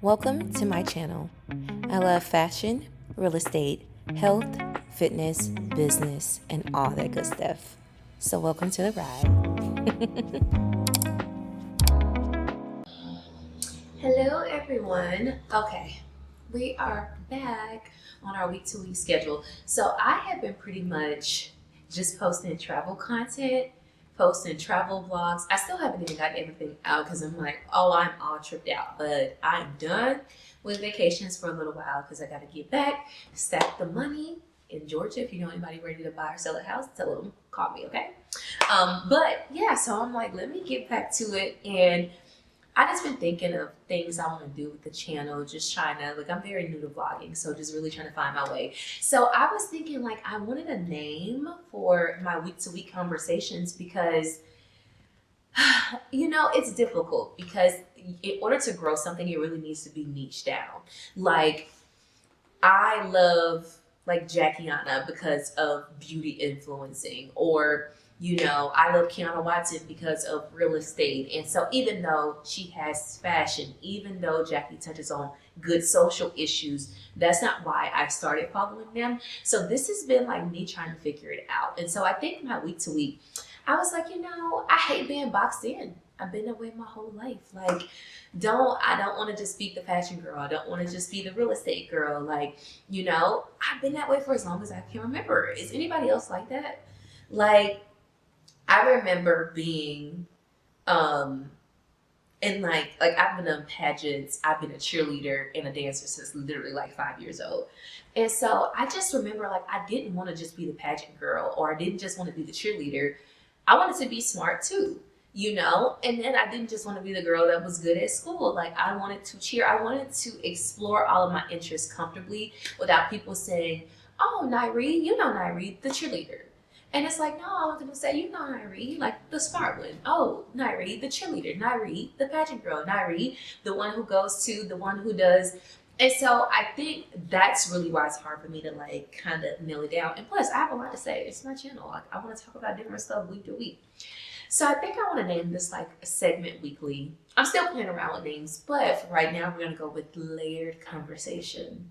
Welcome to my channel. I love fashion, real estate, health, fitness, business, and all that good stuff. So welcome to the ride. Hello everyone. Okay, we are back on our week-to-week schedule. So I have been pretty much just posting travel content, posting travel vlogs. I still haven't even got everything out because I'm like, oh, I'm all tripped out. But I'm done with vacations for a little while because I got to get back, stack the money in Georgia. If you know anybody ready to buy or sell a house, tell them, call me, okay? But yeah, so I'm like, let me get back to it. And I just been thinking of things I want to do with the channel, just trying to, like, I'm very new to vlogging, so just really trying to find my way. So I was thinking, like, I wanted a name for my week-to-week conversations because, you know, it's difficult because in order to grow something, it really needs to be niche down. Like, I love, like, Jackiana because of beauty influencing, or you know, I love Kiana Watson because of real estate. And so even though she has fashion, even though Jackie touches on good social issues, that's not why I started following them. So this has been like me trying to figure it out. And so I think my week to week, I was like, you know, I hate being boxed in. I've been that way my whole life. Like, I don't want to just be the fashion girl. I don't want to just be the real estate girl. Like, you know, I've been that way for as long as I can remember. Is anybody else like that? Like, I remember being in like I've been in pageants, I've been a cheerleader and a dancer since literally like 5 years old. And so I just remember, like, I didn't want to just be the pageant girl, or I didn't just want to be the cheerleader. I wanted to be smart too, you know? And then I didn't just want to be the girl that was good at school. Like, I wanted to cheer. I wanted to explore all of my interests comfortably without people saying, oh, Nairi, you know Nairi, the cheerleader. And it's like, no, I want them to say, you know, Nairi, like the smart one. Oh, Nairi, the cheerleader. Nairi, the pageant girl. Nairi, the one who goes to, the one who does. And so I think that's really why it's hard for me to, like, kind of nail it down. And plus, I have a lot to say. It's my channel. Like, I want to talk about different stuff week to week. So I think I want to name this like a segment weekly. I'm still playing around with names, but for right now, we're going to go with layered conversation.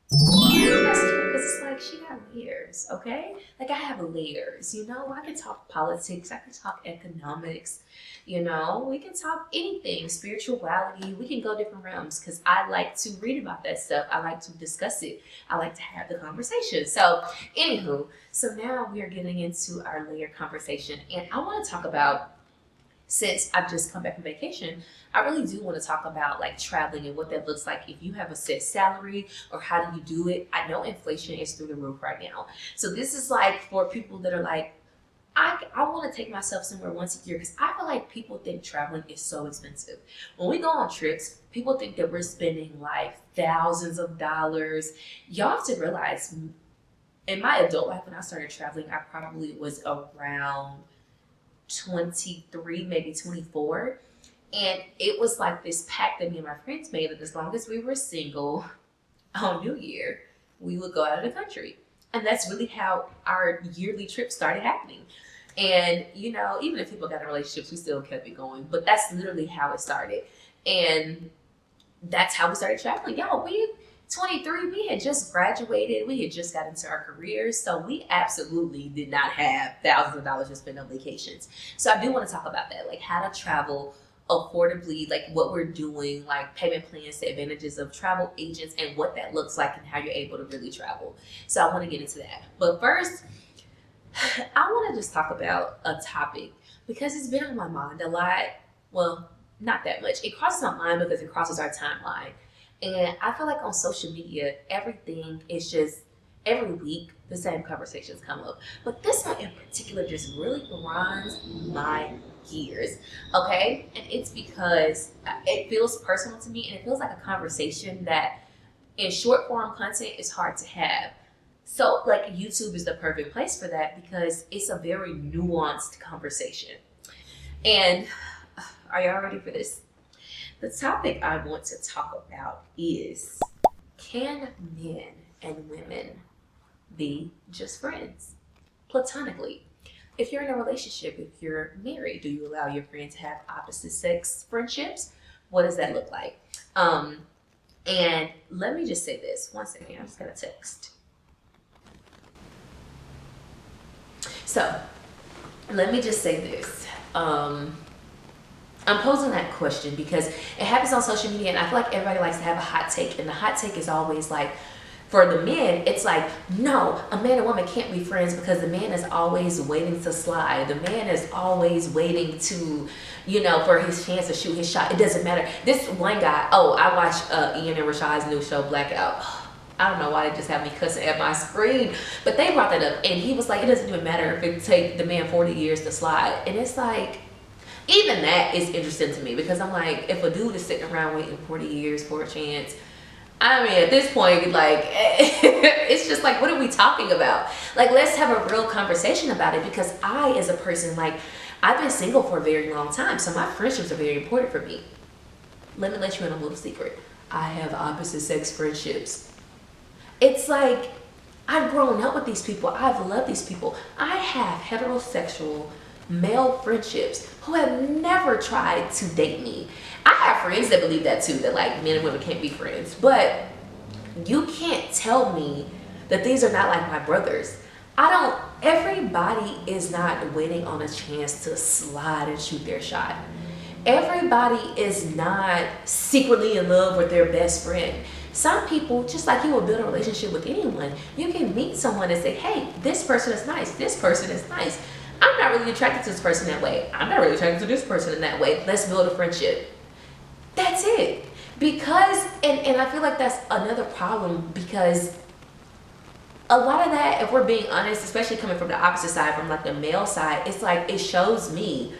That's cute because it's like she got layers, okay? Like, I have layers, you know? I can talk politics, I can talk economics, you know? We can talk anything, spirituality, we can go different realms because I like to read about that stuff. I like to discuss it. I like to have the conversation. So, anywho, so now we are getting into our layered conversation, and I want to talk about, since I've just come back from vacation, I really do want to talk about like traveling and what that looks like if you have a set salary, or how do you do it. I know inflation is through the roof right now. So this is like for people that are like, I want to take myself somewhere once a year, because I feel like people think traveling is so expensive. When we go on trips, people think that we're spending like thousands of dollars. Y'all have to realize, in my adult life when I started traveling, I probably was around 23, maybe 24. And it was like this pact that me and my friends made that as long as we were single on New Year, we would go out of the country. And that's really how our yearly trip started happening. And, you know, even if people got in relationships, we still kept it going. But that's literally how it started. And that's how we started traveling. Y'all, 23, we had just graduated. We had just got into our careers. So we absolutely did not have thousands of dollars to spend on vacations. So I do want to talk about that, like how to travel affordably, like what we're doing, like payment plans, the advantages of travel agents, and what that looks like and how you're able to really travel. So I want to get into that. But first, I want to just talk about a topic because it's been on my mind a lot. Well, not that much. It crosses my mind because it crosses our timeline. And I feel like on social media, everything is just, every week, the same conversations come up. But this one in particular just really grinds my gears, okay? And it's because it feels personal to me, and it feels like a conversation that in short form content is hard to have. So, like, YouTube is the perfect place for that because it's a very nuanced conversation. And are y'all ready for this? The topic I want to talk about is, can men and women be just friends platonically? If you're in a relationship, if you're married, do you allow your friend to have opposite sex friendships? What does that look like? And let me just say this. One second, I just got a text. So let me just say this. I'm posing that question because it happens on social media, and I feel like everybody likes to have a hot take, and the hot take is always like, for the men, it's like, no, a man and woman can't be friends because the man is always waiting to slide. The man is always waiting to, you know, for his chance to shoot his shot. It doesn't matter. This one guy, I watched Ian and Rashad's new show, Blackout. I don't know why they just have me cussing at my screen, but they brought that up, and he was like, it doesn't even matter if it take the man 40 years to slide. And it's like, even that is interesting to me, because I'm like, if a dude is sitting around waiting 40 years for a chance, I mean, at this point, like, it's just like, what are we talking about? Like, let's have a real conversation about it, because I, as a person, like, I've been single for a very long time, so my friendships are very important for me. Let me let you in a little secret. I have opposite sex friendships. It's like, I've grown up with these people. I've loved these people. I have heterosexual male friendships who have never tried to date me. I have friends that believe that too, that like men and women can't be friends, but you can't tell me that these are not like my brothers. Everybody is not waiting on a chance to slide and shoot their shot. Everybody is not secretly in love with their best friend. Some people, just like you will build a relationship with anyone, you can meet someone and say, hey, this person is nice, this person is nice. I'm not really attracted to this person that way. I'm not really attracted to this person in that way. Let's build a friendship. That's it. Because, and I feel like that's another problem, because a lot of that, if we're being honest, especially coming from the opposite side, from like the male side, it's like, it shows me,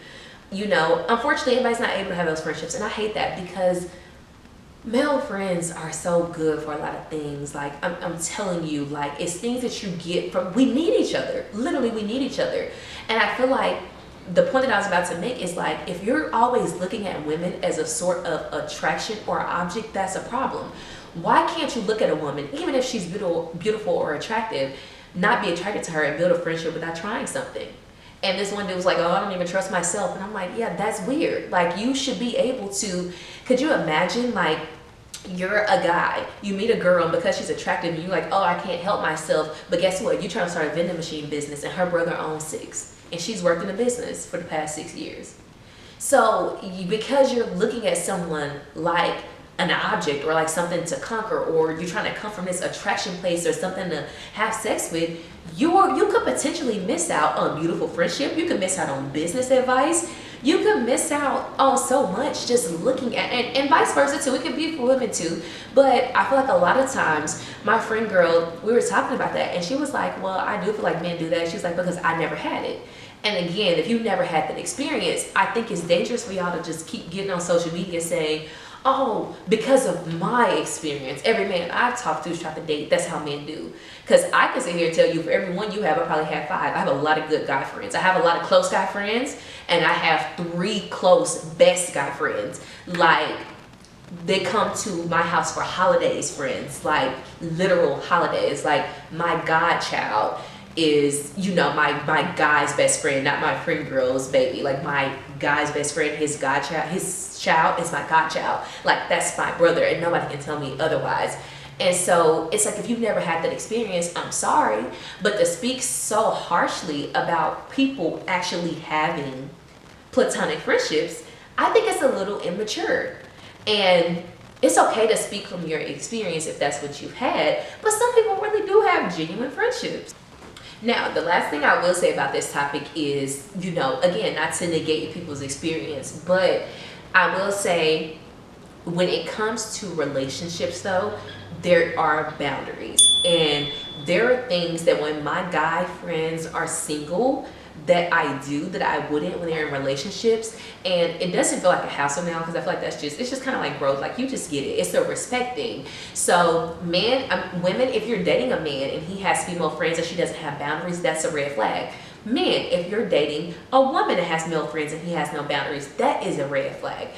you know, unfortunately everybody's not able to have those friendships. And I hate that, because male friends are so good for a lot of things. Like, I'm telling you, like, it's things that you get from, we need each other. Literally, we need each other. And I feel like the point that I was about to make is like, if you're always looking at women as a sort of attraction or object, that's a problem. Why can't you look at a woman, even if she's beautiful or attractive, not be attracted to her and build a friendship without trying something? And this one dude was like, oh, I don't even trust myself. And I'm like, yeah, that's weird. Like, you should be able to, could you imagine, like, you're a guy, you meet a girl, and because she's attractive, and you're like, oh, I can't help myself. But guess what? You're trying to start a vending machine business, and her brother owns 6. And she's worked in a business for the past 6 years. So because you're looking at someone like an object, or like something to conquer, or you're trying to come from this attraction place or something to have sex with, you could potentially miss out on beautiful friendship. You could miss out on business advice. You could miss out on so much just looking at, and vice versa too. It could be for women too. But I feel like a lot of times, my friend girl, we were talking about that, and she was like, well, I do feel like men do that. She was like, because I never had it. And again, if you've never had that experience, I think it's dangerous for y'all to just keep getting on social media saying, oh, because of my experience, every man I've talked to is trying to date. That's how men do. Because I can sit here and tell you, for every one you have, I probably have 5. I have a lot of good guy friends. I have a lot of close guy friends, and I have 3 close best guy friends. Like, they come to my house for holidays, friends, like literal holidays. Like, my godchild is, you know, my guy's best friend, not my friend girl's baby. Like, my guy's best friend, his godchild, his child is my godchild. Like, that's my brother, and nobody can tell me otherwise. And so it's like, if you've never had that experience, I'm sorry, but to speak so harshly about people actually having platonic friendships, I think it's a little immature. And it's okay to speak from your experience if that's what you've had, but some people really do have genuine friendships. Now, the last thing I will say about this topic is, you know, again, not to negate people's experience, but I will say, when it comes to relationships though, there are boundaries. And there are things that when my guy friends are single, that I do that I wouldn't when they're in relationships. And it doesn't feel like a hassle now, because I feel like it's just kind of like growth. Like, you just get it. It's a respect thing. So women, if you're dating a man and he has female friends and she doesn't have boundaries, that's a red flag. Men, if you're dating a woman that has male friends and he has no boundaries, that is a red flag.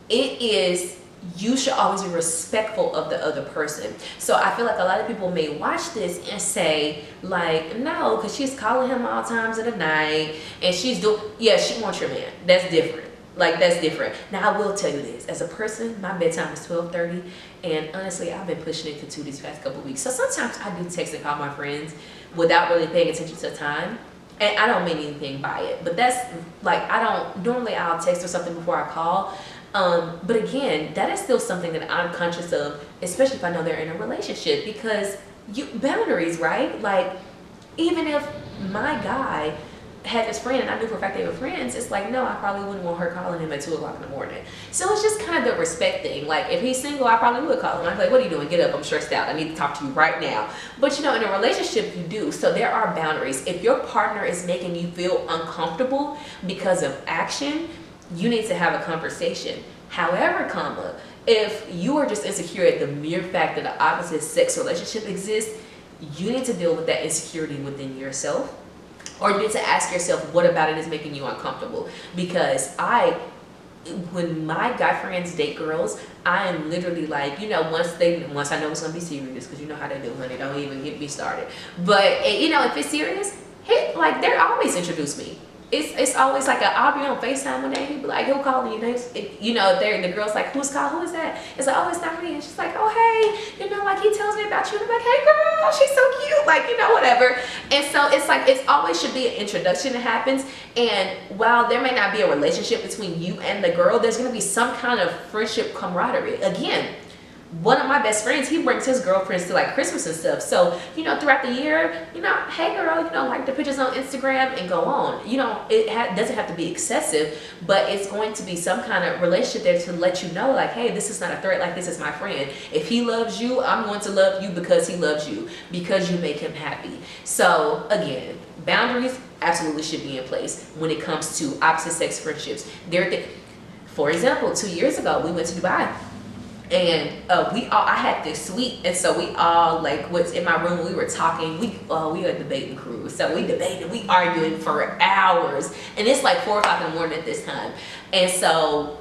It is, you should always be respectful of the other person. So I feel like a lot of people may watch this and say, like, no, because she's calling him all times of the night, and she's doing, yeah, she wants your man. That's different. Like, that's different. Now, I will tell you this. As a person, my bedtime is 12:30, and honestly, I've been pushing it to 2 these past couple weeks. So sometimes I do text and call my friends without really paying attention to time. And I don't mean anything by it. But that's, like, I don't, normally I'll text or something before I call. But again, that is still something that I'm conscious of, especially if I know they're in a relationship, because boundaries, right? Like, even if my guy had this friend and I knew for a fact they were friends, it's like, no, I probably wouldn't want her calling him at 2 o'clock in the morning. So it's just kind of the respect thing. Like, if he's single, I probably would call him. I'd be like, what are you doing? Get up, I'm stressed out, I need to talk to you right now. But you know, in a relationship, you do. So there are boundaries. If your partner is making you feel uncomfortable because of action, you need to have a conversation. However, if you are just insecure at the mere fact that an opposite sex relationship exists, you need to deal with that insecurity within yourself. Or you need to ask yourself, what about it is making you uncomfortable? Because when my guy friends date girls, I am literally like, you know, once I know it's gonna be serious, because you know how they do, honey, don't even get me started. But you know, if it's serious, like, they're always introduce me. It's always like I'll be on FaceTime one day, he'll be like, he'll call me, you know, the girl's like, who is that? It's like, oh, it's not me. And she's like, oh, hey, you know, like, he tells me about you. And I'm like, hey, girl, she's so cute, like, you know, whatever. And so it's like, it's always should be an introduction that happens. And while there may not be a relationship between you and the girl, there's going to be some kind of friendship camaraderie. Again, one of my best friends, he brings his girlfriends to like Christmas and stuff. So, you know, throughout the year, you know, hey girl, you know, like the pictures on Instagram and go on. You know, it doesn't have to be excessive, but it's going to be some kind of relationship there to let you know, like, hey, this is not a threat, like, this is my friend. If he loves you, I'm going to love you because he loves you, because you make him happy. So again, boundaries absolutely should be in place when it comes to opposite sex friendships. For example, 2 years ago, we went to Dubai. And I had this suite, and so we all, like, was in my room, we were talking, we were a debating crew, so we debated, we arguing for hours, and it's like 4 o'clock in the morning at this time. And so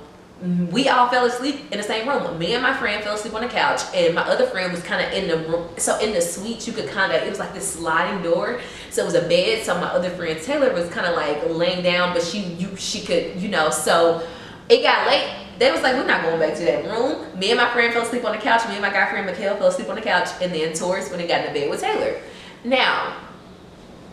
we all fell asleep in the same room. Me and my friend fell asleep on the couch, and my other friend was kind of in the room. So in the suite, you could kind of, it was like this sliding door, so it was a bed. So my other friend Taylor was kind of like laying down, but she could, you know. So it got late. They was like, we're not going back to that room. Me and my friend fell asleep on the couch. Me and my guy friend Mikhail fell asleep on the couch, and then Taurus went and got in the bed with Taylor. Now,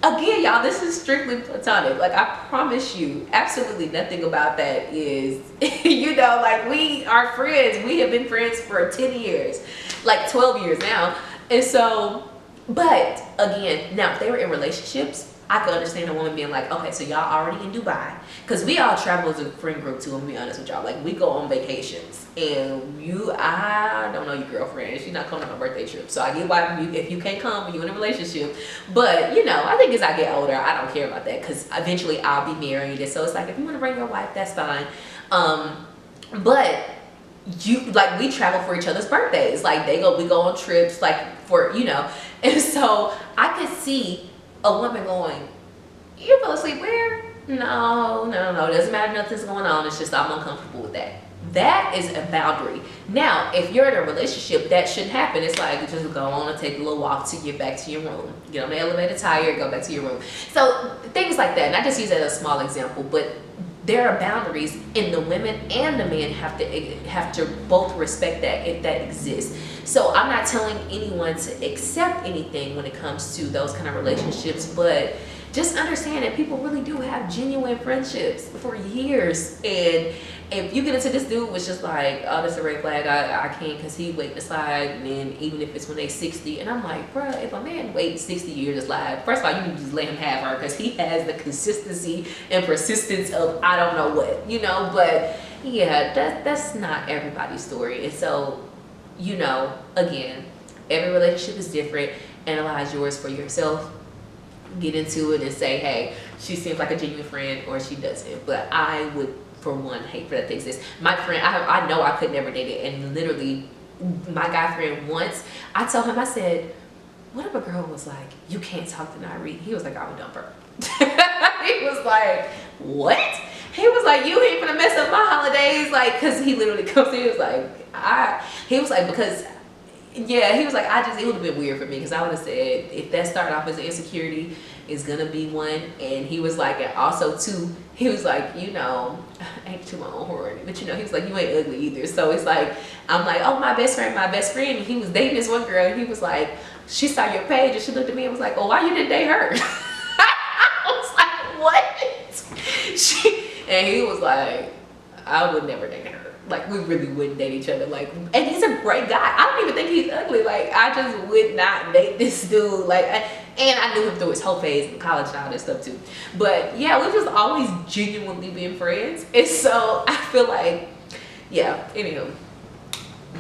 again, y'all, this is strictly platonic. Like, I promise you, absolutely nothing about that is, you know, like, we are friends. We have been friends for 10 years, like 12 years now. And so, but again, now if they were in relationships, I could understand a woman being like, okay, so y'all already in Dubai. Because we all travel as a friend group too, I'm gonna be honest with y'all. Like, we go on vacations. And I don't know your girlfriend. She's not coming on my birthday trip. So I get why if you can't come when you're in a relationship. But, you know, I think as I get older, I don't care about that. Because eventually I'll be married. And so it's like, if you want to bring your wife, that's fine. But like, we travel for each other's birthdays. Like, we go on trips, like, for, you know. And so I could see a woman going, you fell asleep where? No, it doesn't matter, nothing's going on, it's just I'm uncomfortable with that. That is a boundary. Now, if you're in a relationship, that shouldn't happen. It's like, just go on and take a little walk to get back to your room. Get on the elevator, tired, go back to your room. So things like that. And I just use that as a small example, but there are boundaries, and the women and the men have to both respect that if that exists. So I'm not telling anyone to accept anything when it comes to those kind of relationships, but just understand that people really do have genuine friendships for years. And if you get into this dude was just like, oh, that's a red flag, I can't, because he waiting to slide. And then even if it's when they 60, and I'm like, bruh, if a man waits 60 years to slide, first of all, you can just let him have her, because he has the consistency and persistence of I don't know what, you know. But yeah, that's not everybody's story. And so, you know, again, every relationship is different. Analyze yours for yourself. Get into it and say, hey, she seems like a genuine friend, or she doesn't. But I would, for one, hate for that to exist. My friend, I know I could never date it. And literally, my guy friend once, I told him, I said, what if a girl was like, you can't talk to Nyree? He was like, I would dump her. He was like, what? He was like, you ain't gonna mess up my holidays. Like, cause he literally comes in, he was like, because Yeah, he was like, it would have been weird for me because I would have said, if that started off as an insecurity, it's gonna be one. And he was like, and also too, he was like, you know, I ain't to my own horn, but you know, he was like, you ain't ugly either. So it's like, I'm like, oh, my best friend. And he was dating this one girl, and he was like, she saw your page, and she looked at me and was like, oh, why you didn't date her? I was like, what? And he was like, I would never date her. Like, we really wouldn't date each other. Like, and he's a great guy. I don't even think he's ugly. Like, I just would not date this dude. Like, and I knew him through his whole phase in college and all that stuff too. But yeah, we've just always genuinely been friends. And so I feel like, yeah, anywho,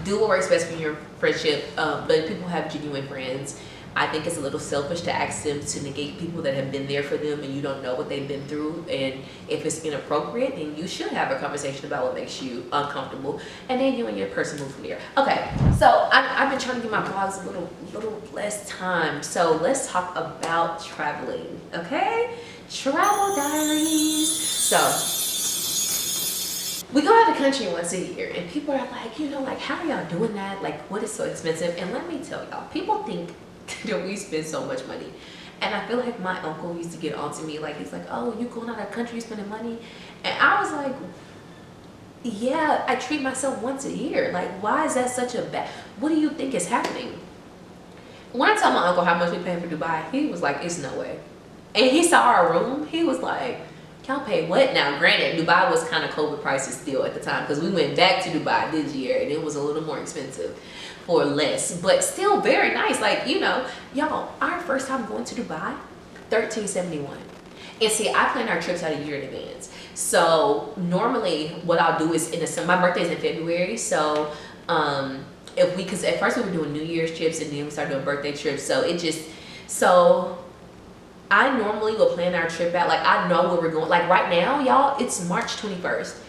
do what works best for your friendship. But people have genuine friends. I think it's a little selfish to ask them to negate people that have been there for them and you don't know what they've been through. And if it's inappropriate, then you should have a conversation about what makes you uncomfortable, and then you and your person move from there. Okay, so I've been trying to give my vlogs a little less time, so let's talk about traveling. Okay, travel diaries. So we go out of the country once a year, and people are like, you know, like, how are y'all doing that? Like, what is so expensive? And let me tell y'all, people think that we spend so much money, and I feel like my uncle used to get on to me, like, he's like, oh, you going out of the country spending money? And I was like, yeah, I treat myself once a year. Like, why is that such a bad, what do you think is happening? When I told my uncle how much we paid for Dubai, he was like, it's no way. And he saw our room, he was like, y'all pay what? Now granted, Dubai was kind of COVID prices still at the time, because we went back to Dubai this year and it was a little more expensive or less, but still very nice. Like, you know, y'all, our first time going to Dubai, $1371. And see, I plan our trips out a year in advance. So normally what I'll do is in the summer, my birthday is in February, so if we, because at first we were doing New Year's trips and then we started doing birthday trips, so it just, so I normally will plan our trip out, like, I know where we're going. Like right now, y'all, it's March 21st.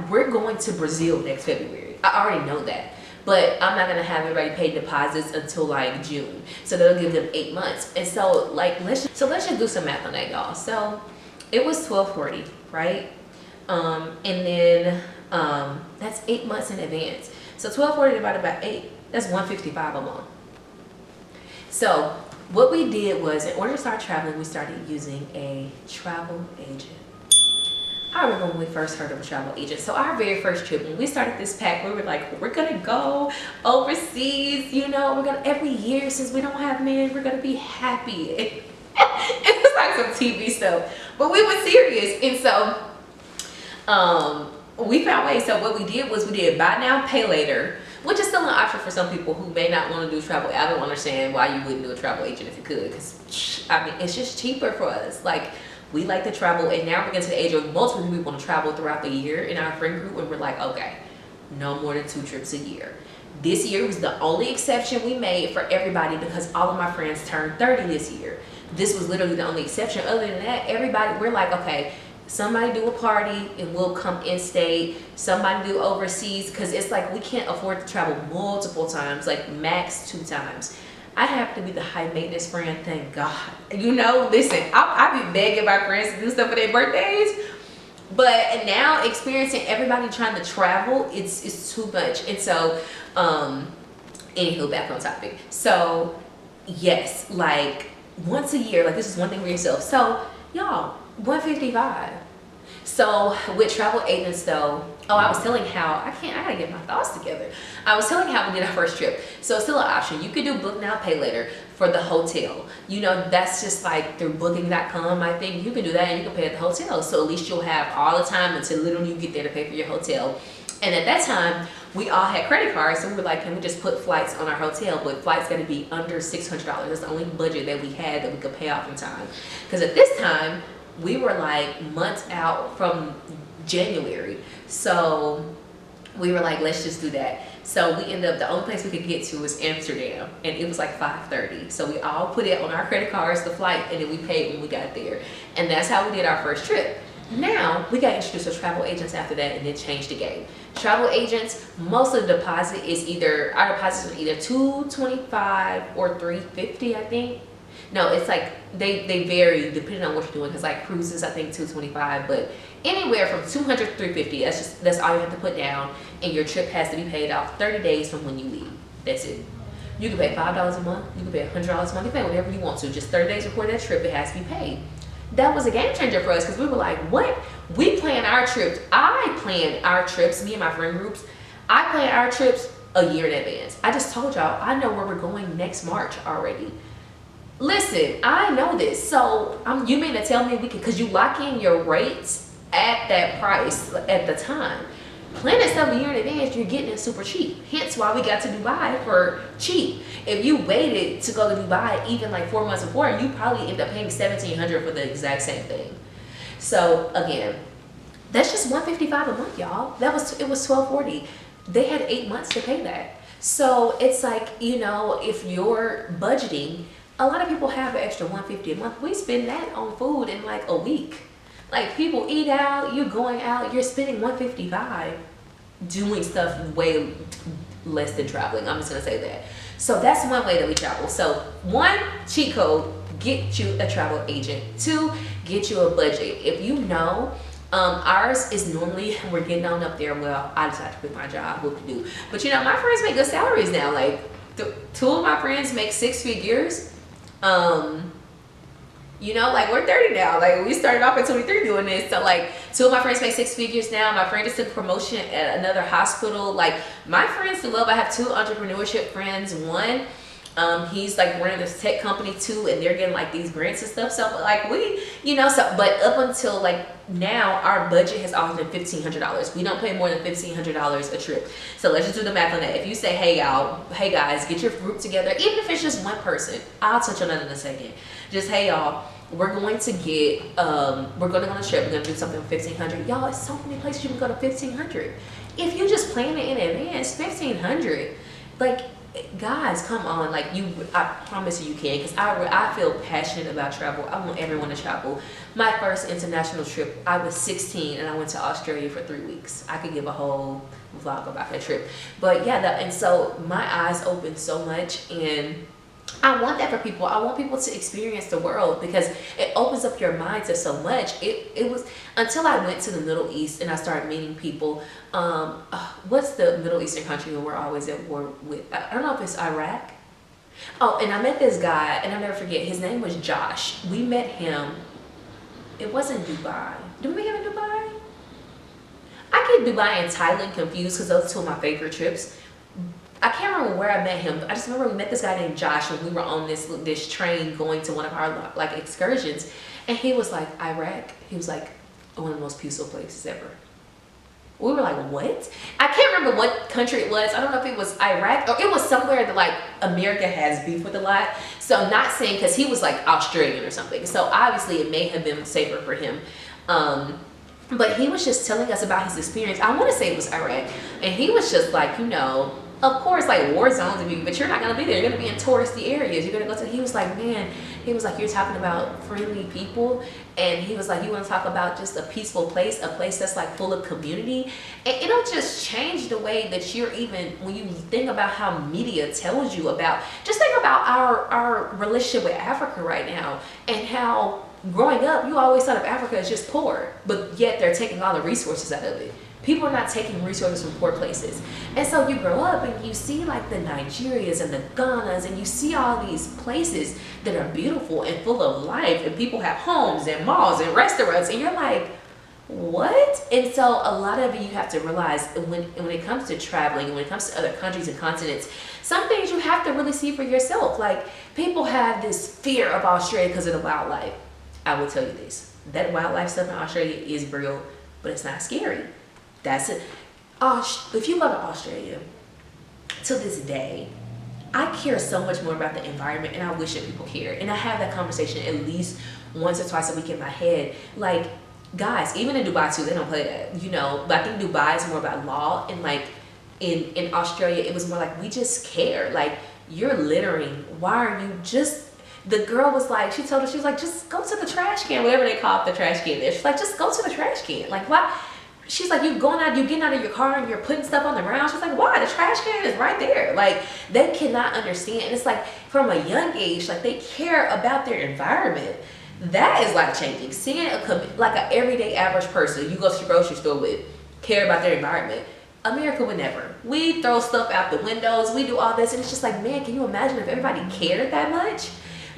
We're going to Brazil next February. I already know that. But I'm not gonna have everybody pay deposits until like June. So that'll give them 8 months. And so like, let's just do some math on that, y'all. So it was $1240, right? And then that's 8 months in advance. So $1240 divided by 8, that's $155 a month. So what we did was, in order to start traveling, we started using a travel agent. I remember when we first heard of a travel agent. So our very first trip, when we started this pack, we were like, we're gonna go overseas, you know, we're gonna, every year since we don't have men, we're gonna be happy. It was like some TV stuff, but we were serious. And so we found ways. So what we did was we did buy now, pay later, which is still an option for some people who may not want to do travel. I don't understand why you wouldn't do a travel agent if you could, because I mean, it's just cheaper for us. Like, we like to travel, and now we're getting to the age of multiple people want to travel throughout the year in our friend group, and we're like, okay, no more than 2 trips a year. This year was the only exception we made for everybody because all of my friends turned 30 this year. This was literally the only exception. Other than that, everybody, we're like, okay, somebody do a party and we'll come in-state, somebody do overseas, because it's like we can't afford to travel multiple times, like max 2 times. I have to be the high maintenance friend, thank God. You know, listen, I be begging my friends to do stuff for their birthdays, but now experiencing everybody trying to travel, it's too much. And so, anywho, back on topic. So, yes, like once a year, like this is one thing for yourself. So, y'all, $155. So with travel agents though, oh, I was telling how, I gotta get my thoughts together. I was telling how we did our first trip. So it's still an option. You could do book now, pay later for the hotel. You know, that's just like through booking.com, I think. You can do that and you can pay at the hotel. So at least you'll have all the time until literally you get there to pay for your hotel. And at that time, we all had credit cards, so we were like, can we just put flights on our hotel? But flights gotta be under $600. That's the only budget that we had that we could pay off in time. Because at this time, we were like months out from January. So we were like, let's just do that. So we ended up, the only place we could get to was Amsterdam, and it was like $530. So we all put it on our credit cards, the flight, and then we paid when we got there. And that's how we did our first trip. Now we got introduced to travel agents after that, and then changed the game. Travel agents, most of the deposit is either, our deposits are either $225 or $350, I think. No, it's like they vary depending on what you're doing, because like cruises, I think $225, but anywhere from $200 to $350. That's all you have to put down, and your trip has to be paid off 30 days from when you leave. That's it. You can pay $5 a month. You can pay $100 a month. You pay whatever you want to. Just 30 days before that trip, it has to be paid. That was a game changer for us because we were like, what? We plan our trips. I plan our trips, me and my friend groups. I plan our trips a year in advance. I just told y'all, I know where we're going next March already. Listen, I know this. So you mean to tell me we can, because you lock in your rates at that price at the time. Planning stuff a year in advance, you're getting it super cheap. Hence why we got to Dubai for cheap. If you waited to go to Dubai even like 4 months before, you probably end up paying $1,700 for the exact same thing. So again, that's just $155 a month, y'all. It was $1,240. They had 8 months to pay that. So it's like, you know, if you're budgeting, a lot of people have an extra $150 a month. We spend that on food in like a week. Like, people eat out, you're going out, you're spending $155 doing stuff way less than traveling. I'm just gonna say that. So that's one way that we travel. So 1, cheat code, get you a travel agent. 2, get you a budget. If you know, ours is normally, we're getting on up there. Well, I decided to quit my job, what to do. But you know, my friends make good salaries now. Like, 2 of my friends make 6 figures. You know, like, we're 30 now. Like, we started off at 23 doing this. So like, 2 of my friends make 6 figures now. My friend just took promotion at another hospital. Like, my friends to love, I have 2 entrepreneurship friends. One, he's like running this tech company too, and they're getting like these grants and stuff. So like, we, you know, so, but up until like now, our budget has always been $1,500. We don't pay more than $1,500 a trip. So let's just do the math on that. If you say, hey y'all, hey guys, get your group together, even if it's just one person, I'll touch on that in a second. Just, hey y'all, we're going to get, we're going to go on a trip, we're going to do something for $1,500. Y'all, it's so many places you can go to $1,500. If you just plan it in advance, $1,500, like, guys, come on. Like, I promise you can, because I feel passionate about travel. I want everyone to travel. My first international trip, I was 16 and I went to Australia for 3 weeks. I could give a whole vlog about that trip. But yeah, and so my eyes opened so much, and I want that for people. I want people to experience the world because it opens up your mind to so much. It was until I went to the Middle East and I started meeting people. What's the Middle Eastern country where we're always at war with? I don't know if it's Iraq. Oh, and I met this guy, and I'll never forget. His name was Josh. We met him. It wasn't Dubai. Did we meet him in Dubai? I get Dubai and Thailand confused because those 2 of my favorite trips. I can't remember where I met him. I just remember we met this guy named Josh when we were on this train going to one of our like excursions, and he was like, Iraq. He was like, one of the most peaceful places ever. We were like, what? I can't remember what country it was. I don't know if it was Iraq or it was somewhere that like America has beef with a lot. So I'm not saying, because he was like Australian or something. So obviously it may have been safer for him. But he was just telling us about his experience. I want to say it was Iraq, and he was just like, you know, of course, like war zones, but you're not going to be there. You're going to be in touristy areas. You're going to go to, he was like, man, he was like, you're talking about friendly people. And he was like, you want to talk about just a peaceful place, a place that's like full of community. And it'll just change the way that you're even, when you think about how media tells you about, just think about our relationship with Africa right now, and how growing up, you always thought of Africa as just poor, but yet they're taking all the resources out of it. People are not taking resources from poor places. And so you grow up and you see like the Nigerias and the Ghanas, and you see all these places that are beautiful and full of life, and people have homes and malls and restaurants, and you're like, what? And so a lot of it, you have to realize when it comes to traveling, when it comes to other countries and continents, some things you have to really see for yourself. Like, people have this fear of Australia because of the wildlife. I will tell you this, that wildlife stuff in Australia is real, but it's not scary. That's it. If you go to Australia, to this day, I care so much more about the environment, and I wish that people cared. And I have that conversation at least once or twice a week in my head. Like, guys, even in Dubai too, they don't play that, you know. But I think Dubai is more about law, and like in Australia, it was more like, we just care. Like, you're littering. Why are you just... The girl was like, she told her, she was like, just go to the trash can, whatever they call it, the trash can there. She's like, just go to the trash can. Like, why? She's like, you getting out of your car and you're putting stuff on the ground. She's like, why? The trash can is right there. Like, they cannot understand. And it's like, from a young age, like, they care about their environment. That is life changing. Seeing like an everyday average person you go to the grocery store with care about their environment. America would never. We throw stuff out the windows, we do all this, and it's just like, man, can you imagine if everybody cared that much?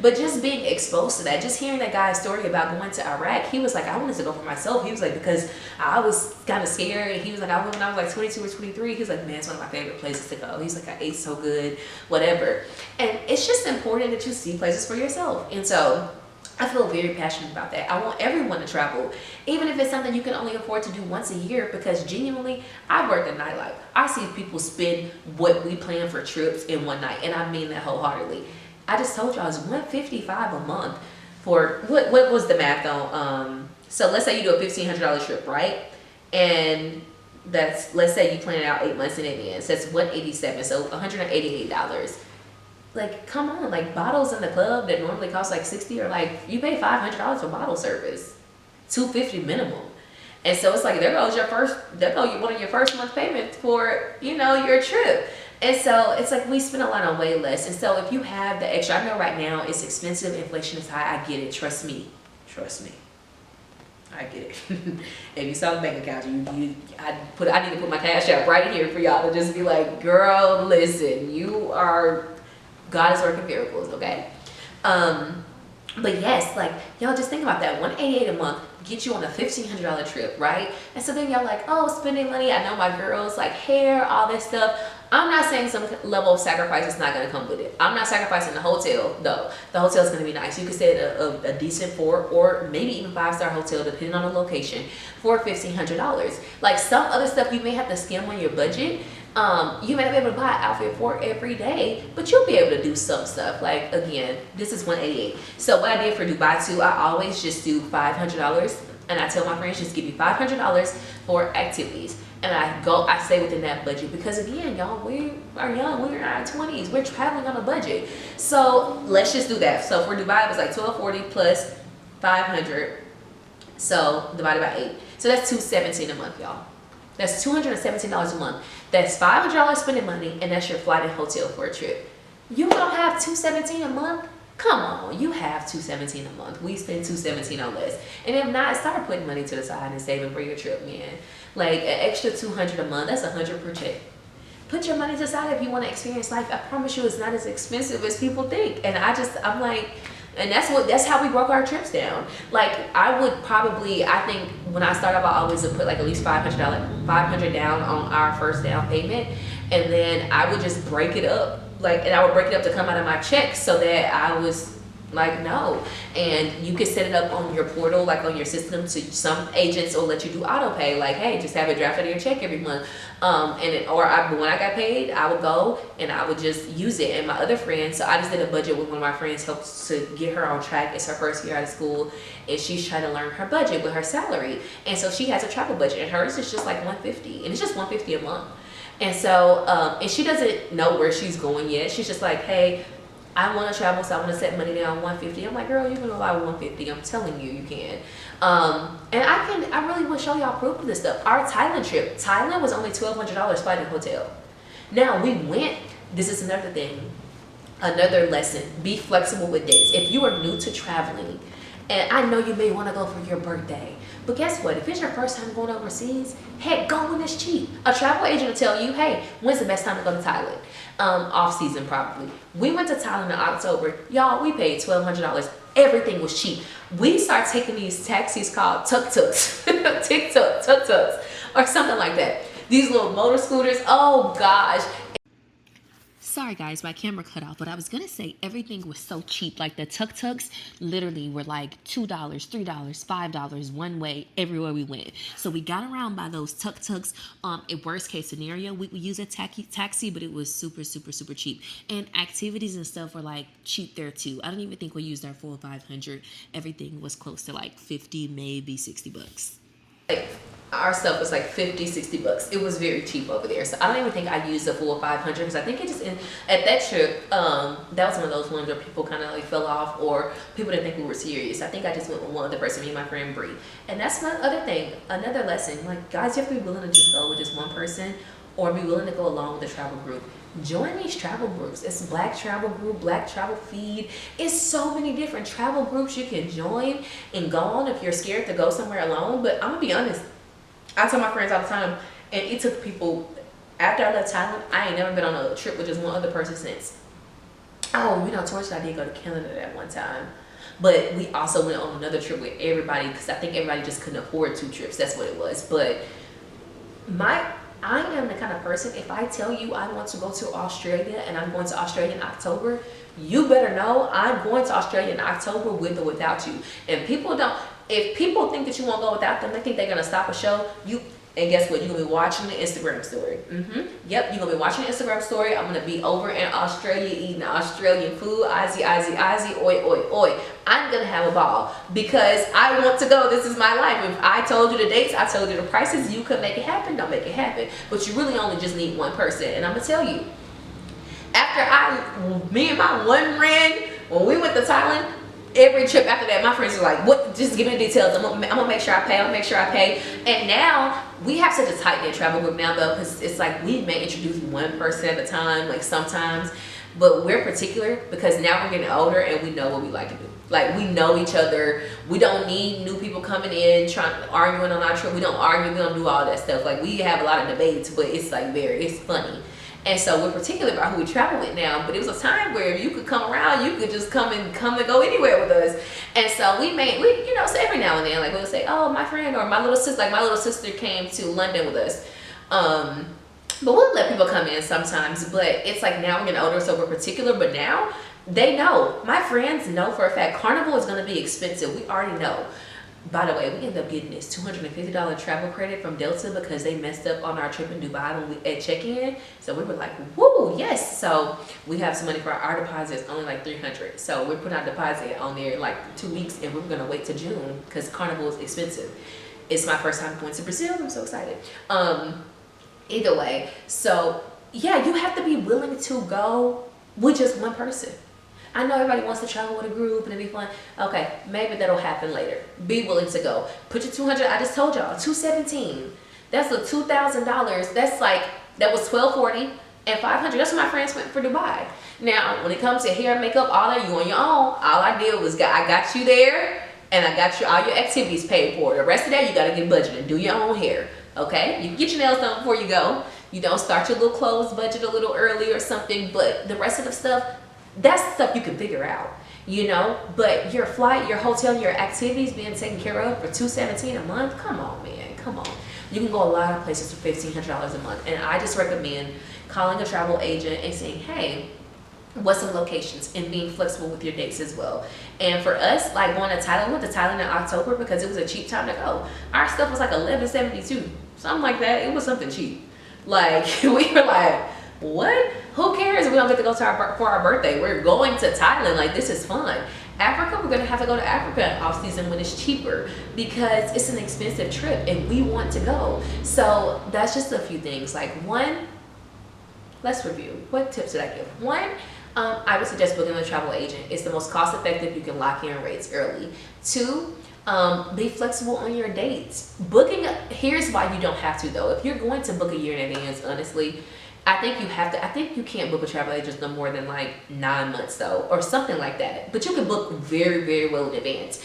But just being exposed to that, just hearing that guy's story about going to Iraq, he was like, I wanted to go for myself. He was like, because I was kind of scared. And he was like, I went when I was like 22 or 23. He was like, man, it's one of my favorite places to go. He's like, I ate so good, whatever. And it's just important that you see places for yourself. And so I feel very passionate about that. I want everyone to travel, even if it's something you can only afford to do once a year, because genuinely, I work in nightlife. I see people spend what we plan for trips in one night, and I mean that wholeheartedly. I just told y'all it's $155 a month for, what was the math on? So let's say you do a $1,500 trip, right? And that's, let's say you plan it out 8 months in advance. That's $187, so $188. Like, come on, like bottles in the club that normally cost like $60, or like you pay $500 for bottle service, $250 minimum. And so it's like, there goes one of your first month payments for, you know, your trip. And so it's like we spend a lot on way less. And so if you have the extra, I know right now it's expensive, inflation is high, I get it, trust me, I get it. If you saw the bank account, I need to put my cash out right here for y'all to just be like, girl, listen, God is working miracles, okay? But yes, like, y'all just think about that. $188 a month get you on a $1,500 trip, right? And so then y'all like, oh, spending money. I know my girls like hair, all this stuff. I'm not saying some level of sacrifice is not going to come with it. I'm not sacrificing the hotel, though. The hotel is going to be nice. You could stay at a decent 4 or maybe even 5-star hotel, depending on the location, for $1,500. Like, some other stuff you may have to skim on your budget. You may not be able to buy an outfit for every day, but you'll be able to do some stuff. Like, again, this is $188. So what I did for Dubai too, I always just do $500, and I tell my friends, just give me $500 for activities, and I stay within that budget, because again, y'all, we are young, we're in our 20s, we're traveling on a budget. So let's just do that. So for Dubai, it was like $1,240 plus 500, so divided by 8. So that's $217 a month, y'all. That's $217 a month. That's $500 spending money, and that's your flight and hotel for a trip. You don't have $217 a month? Come on, you have $217 a month. We spend $217 on less. And if not, start putting money to the side and saving for your trip, man. Like, an extra $200 a month, that's $100 per check. Put your money to the side if you want to experience life. I promise you, it's not as expensive as people think. And I'm like, and that's how we broke our trips down. Like, I think when I started off, I always would put like at least $500 down on our first down payment, and then I would just break it up. Like, and I would break it up to come out of my check, so that I was like, no. And you can set it up on your portal, like on your system. So some agents will let you do auto pay, like, hey, just have it drafted in your check every month. When I got paid, I would go and I would just use it. And my other friend, so I just did a budget with one of my friends, helped to get her on track. It's her first year out of school, and she's trying to learn her budget with her salary. And so she has a travel budget, and hers is just like $150, and it's just $150 a month. And so, and she doesn't know where she's going yet. She's just like, hey, I want to travel, so I want to set money down $150. I'm like, girl, you can go buy $150. I'm telling you, you can. And I really want to show y'all proof of this stuff. Our Thailand trip, Thailand was only $1,200 flight and hotel. Now we went, this is another thing, another lesson, be flexible with dates. If you are new to traveling, and I know you may want to go for your birthday, but guess what? If it's your first time going overseas, heck, go when it's cheap. A travel agent will tell you, hey, when's the best time to go to Thailand? Off season probably. We went to Thailand in October. Y'all, we paid $1,200. Everything was cheap. We started taking these taxis called tuk-tuks, tuk-tuks, or something like that. These little motor scooters. Oh gosh. Sorry guys, my camera cut off, but I was gonna say everything was so cheap. Like the tuk-tuks literally were like $2, $3, $5 one way everywhere we went. So we got around by those tuk-tuks. In worst case scenario, we would use a taxi, but it was super, super, super cheap. And activities and stuff were like cheap there too. I don't even think we used our full 500. Everything was close to like 50, maybe $60. Like, our stuff was like $50-$60. It was very cheap over there. So I don't even think I used the full 500, because I think it just, at that trip, that was one of those ones where people kind of like fell off, or people didn't think we were serious. I think I just went with one other person, me and my friend Bree. And that's my other thing, another lesson. Like, guys, you have to be willing to just go with just one person, or be willing to go along with a travel group. Join these travel groups. It's Black Travel Group, Black Travel Feed. It's so many different travel groups you can join and go on if you're scared to go somewhere alone. But I'm gonna be honest, I tell my friends all the time, and it took people After I left Thailand, I ain't never been on a trip with just one other person since. Oh, Torch, I did go to Canada that one time. But we also went on another trip with everybody because I think everybody just couldn't afford 2 trips. That's what it was. But I am the kind of person, if I tell you I want to go to Australia and I'm going to Australia in October, you better know I'm going to Australia in October with or without you. And if people think that you won't go without them, they think they're gonna stop a show. And guess what? You're gonna be watching the Instagram story. Yep, you're gonna be watching the Instagram story. I'm gonna be over in Australia eating Australian food. Ozzy, oi, oi, oi. I'm gonna have a ball because I want to go. This is my life. If I told you the dates, I told you the prices, you could make it happen, don't make it happen. But you really only just need one person. And I'm gonna tell you, me and my one friend, when we went to Thailand, every trip after that, my friends were like, "What? Just give me the details. I'm gonna make sure I pay. I'm gonna make sure I pay." And now we have such a tight knit travel group now, though, because it's like we may introduce one person at a time, like sometimes, but we're particular because now we're getting older and we know what we like to do. Like we know each other. We don't need new people coming in arguing on our trip. We don't argue. We don't do all that stuff. Like we have a lot of debates, but it's like it's funny. And so we're particular about who we travel with now, but it was a time where you could come around, you could just come and go anywhere with us. And so we so every now and then, like we'll say, oh, my friend or my little sister came to London with us. But we'll let people come in sometimes, but it's like now we're getting older, so we're particular, but now they know. My friends know for a fact Carnival is going to be expensive. We already know. By the way, we ended up getting this $250 travel credit from Delta because they messed up on our trip in Dubai when at check-in. So we were like, woo, yes. So we have some money for our deposit. It's only like $300. So we're putting our deposit on there in like 2 weeks, and we're gonna wait till June because Carnival is expensive. It's my first time going to Brazil. I'm so excited. Either way, so yeah, you have to be willing to go with just one person. I know everybody wants to travel with a group and it'd be fun. Okay, maybe that'll happen later. Be willing to go. Put your 200. I just told y'all, 217. That's a $2,000. That's like that was 1240 and 500. That's what my friends went for Dubai. Now, when it comes to hair, makeup, all that, you on your own. All I did was I got you there and I got you all your activities paid for. The rest of that, you gotta get budgeted and do your own hair. Okay, you can get your nails done before you go. You don't start your little clothes budget a little early or something, but the rest of the stuff. That's stuff you can figure out, but your flight, your hotel, your activities being taken care of for $217 a month, come on, man, come on. You can go a lot of places for $1,500 a month, and I just recommend calling a travel agent and saying, hey, what's some locations, and being flexible with your dates as well. And for us, like going to Thailand, we went to Thailand in October because it was a cheap time to go. Our stuff was like $11.72, something like that. It was something cheap. Like we were like, what? Who cares if we don't get to go to for our birthday? We're going to Thailand. Like, this is fun. Africa, we're gonna have to go to Africa in off season when it's cheaper because it's an expensive trip and we want to go. So that's just a few things. Like one, let's review. What tips did I give? One, I would suggest booking with a travel agent. It's the most cost effective. You can lock in rates early. Two, be flexible on your dates. Here's why you don't have to though. If you're going to book a year in advance, honestly, I think you can't book a travel agent no more than like 9 months though, or something like that. But you can book very, very well in advance.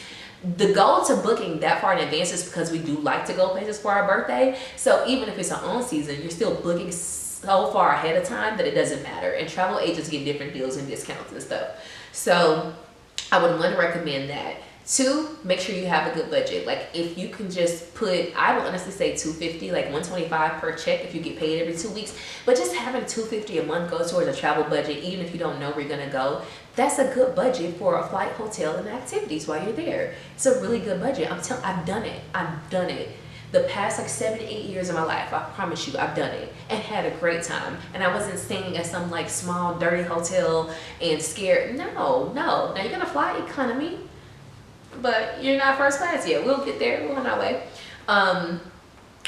The goal to booking that far in advance is because we do like to go places for our birthday. So even if it's our own season, you're still booking so far ahead of time that it doesn't matter. And travel agents get different deals and discounts and stuff. So I would want to recommend that. Two, make sure you have a good budget. Like if you can just I would honestly say $250, like $125 per check if you get paid every 2 weeks. But just having $250 a month go towards a travel budget, even if you don't know where you're gonna go, that's a good budget for a flight, hotel, and activities while you're there. It's a really good budget. I've done it. The past like 7 to 8 years of my life, I promise you, I've done it and had a great time. And I wasn't staying at some like small, dirty hotel and scared. No. Now you're gonna fly economy, but you're not first class yet. We'll get there. We're on our way.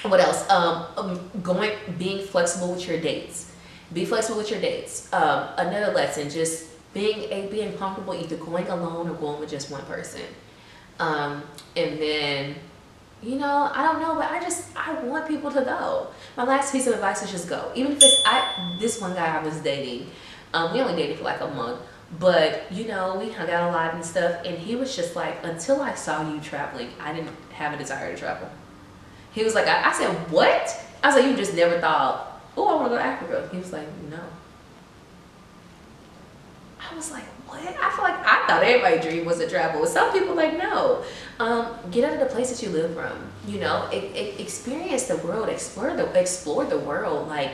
What else? Being flexible with your dates. Be flexible with your dates. Another lesson, just being comfortable either going alone or going with just one person. And then, I don't know, but I want people to go. My last piece of advice is just go. Even if it's this one guy I was dating, we only dated for like a month. But, we hung out a lot and stuff. And he was just like, until I saw you traveling, I didn't have a desire to travel. He was like, I said, what? I was like, you just never thought oh, I want to go to Africa. He was like, no. I was like, what? I feel like I thought everybody's dream was to travel. Some people like, no. Get out of the place that you live from. You know, experience the world, explore the world. Like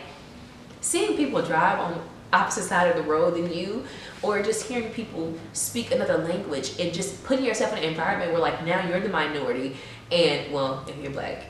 seeing people drive on opposite side of the road than you, or just hearing people speak another language and just putting yourself in an environment where like now you're the minority, and well, if you're black,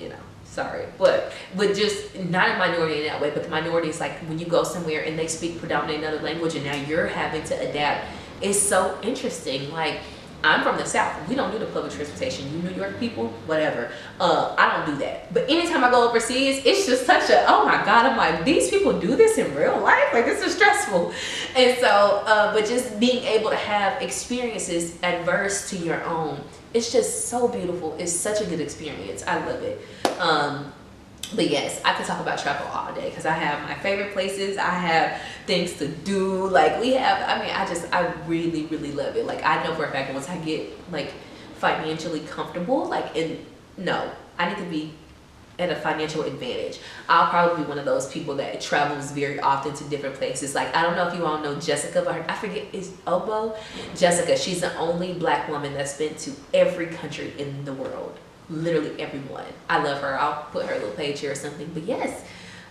you know, sorry, but just not a minority in that way, but the minority is like when you go somewhere and they speak predominantly another language and now you're having to adapt. It's so interesting. Like I'm from the South. We don't do the public transportation. You New York people, whatever. I don't do that. But anytime I go overseas, it's just such a, oh my God, I'm like, these people do this in real life? Like, this is stressful. And so, but just being able to have experiences adverse to your own, it's just so beautiful. It's such a good experience. I love it. But yes, I could talk about travel all day because I have my favorite places. I have things to do. Like we have, I mean, I really, really love it. Like I know for a fact that once I get like financially comfortable, like I need to be at a financial advantage. I'll probably be one of those people that travels very often to different places. Like I don't know if you all know Jessica, but I forget is Obo. Jessica, she's the only black woman that's been to every country in the world. Literally everyone. I love her. I'll put her little page here or something. But yes,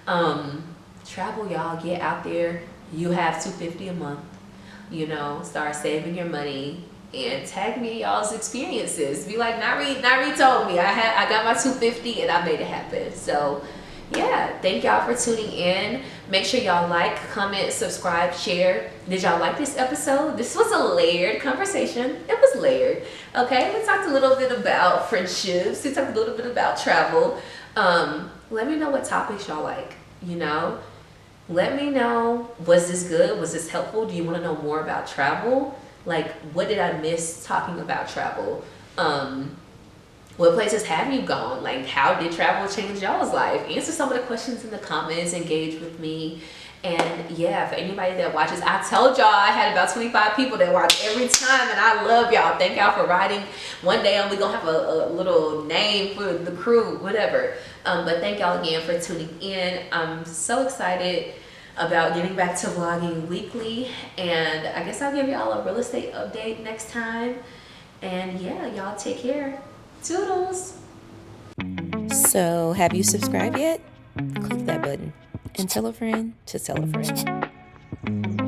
travel, y'all. Get out there. You have $250 a month. You know, start saving your money and tag me in y'all's experiences. Be like, Nari told me I got my $250 and I made it happen. So yeah, thank y'all for tuning in. Make sure y'all like, comment, subscribe, share. Did y'all like this episode? This was a layered conversation. It was layered. Okay, we talked a little bit about friendships. We talked a little bit about travel. Let me know what topics y'all like, you know. Let me know, was this good? Was this helpful? Do you want to know more about travel? Like, what did I miss talking about travel? What places have you gone? Like, how did travel change y'all's life? Answer some of the questions in the comments. Engage with me. And yeah, for anybody that watches, I told y'all I had about 25 people that watch every time, and I love y'all. Thank y'all for riding. One day we're gonna have a little name for the crew, whatever. But thank y'all again for tuning in. I'm so excited about getting back to vlogging weekly, and I guess I'll give y'all a real estate update next time. And yeah, y'all take care. Toodles. So, have you subscribed yet? Click that button and tell a friend to tell a friend.